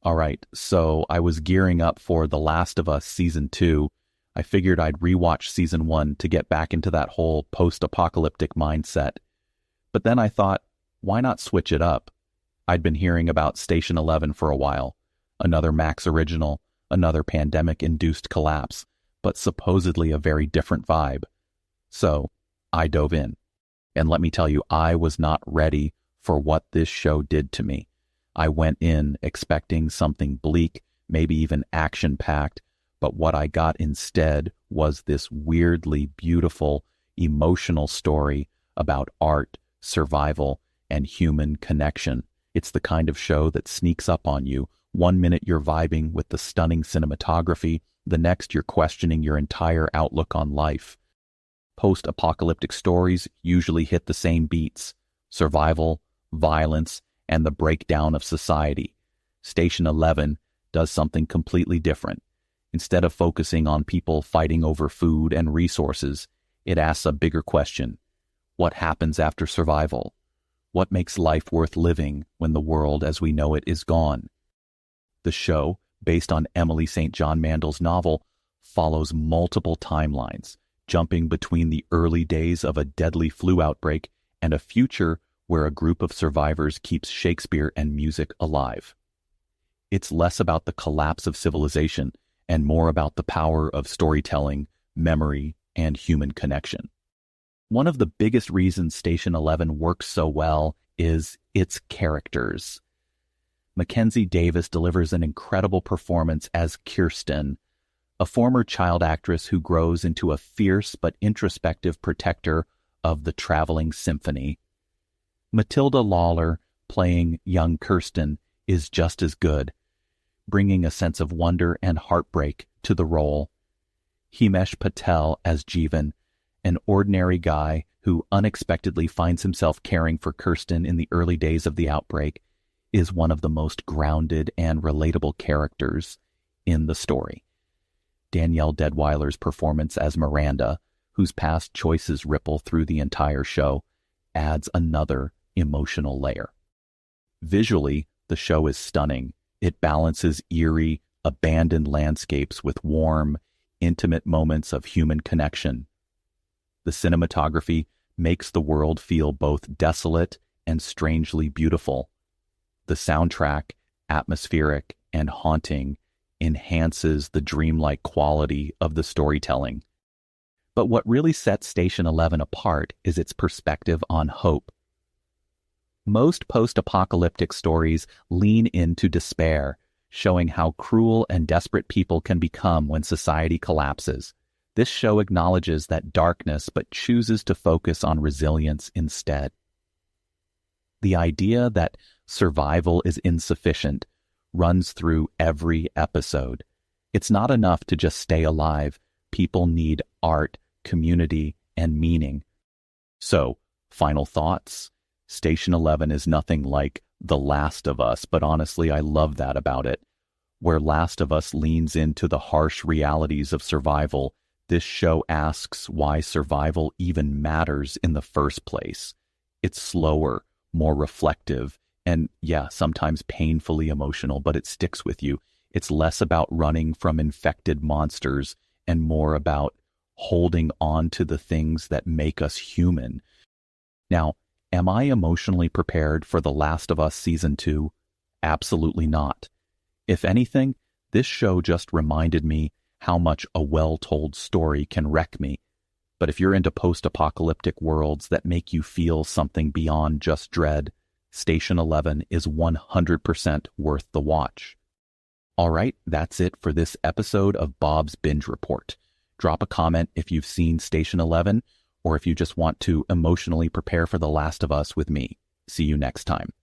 All right, so I was gearing up for The Last of Us Season 2. I figured I'd rewatch Season 1 to get back into that whole post-apocalyptic mindset. But then I thought, why not switch it up? I'd been hearing about Station 11 for a while. Another Max original, another pandemic-induced collapse, but supposedly a very different vibe. So, I dove in. And let me tell you, I was not ready for what this show did to me. I went in expecting something bleak, maybe even action-packed, but what I got instead was this weirdly beautiful, emotional story about art, survival, and human connection. It's the kind of show that sneaks up on you. One minute you're vibing with the stunning cinematography, the next you're questioning your entire outlook on life. Post-apocalyptic stories usually hit the same beats: survival, violence, and the breakdown of society. Station 11 does something completely different. Instead of focusing on people fighting over food and resources, it asks a bigger question. What happens after survival? What makes life worth living when the world as we know it is gone? The show, based on Emily St. John Mandel's novel, follows multiple timelines, jumping between the early days of a deadly flu outbreak and a future where a group of survivors keeps Shakespeare and music alive. It's less about the collapse of civilization and more about the power of storytelling, memory, and human connection. One of the biggest reasons Station 11 works so well is its characters. Mackenzie Davis delivers an incredible performance as Kirsten, a former child actress who grows into a fierce but introspective protector of the traveling symphony. Matilda Lawler, playing young Kirsten, is just as good, bringing a sense of wonder and heartbreak to the role. Himesh Patel as Jeevan, an ordinary guy who unexpectedly finds himself caring for Kirsten in the early days of the outbreak, is one of the most grounded and relatable characters in the story. Danielle Deadwyler's performance as Miranda, whose past choices ripple through the entire show, adds another emotional layer. Visually, the show is stunning. It balances eerie, abandoned landscapes with warm, intimate moments of human connection. The cinematography makes the world feel both desolate and strangely beautiful. The soundtrack, atmospheric and haunting, enhances the dreamlike quality of the storytelling. But what really sets Station 11 apart is its perspective on hope. Most post-apocalyptic stories lean into despair, showing how cruel and desperate people can become when society collapses. This show acknowledges that darkness but chooses to focus on resilience instead. The idea that survival is insufficient runs through every episode. It's not enough to just stay alive. People need art, community, and meaning. So, final thoughts? Station 11 is nothing like The Last of Us, but honestly, I love that about it. Where Last of Us leans into the harsh realities of survival, this show asks why survival even matters in the first place. It's slower, more reflective, and yeah, sometimes painfully emotional, but it sticks with you. It's less about running from infected monsters and more about holding on to the things that make us human. Now, am I emotionally prepared for The Last of Us Season 2? Absolutely not. If anything, this show just reminded me how much a well-told story can wreck me. But if you're into post-apocalyptic worlds that make you feel something beyond just dread, Station 11 is 100% worth the watch. All right, that's it for this episode of Bob's Binge Report. Drop a comment if you've seen Station 11, or if you just want to emotionally prepare for The Last of Us with me. See you next time.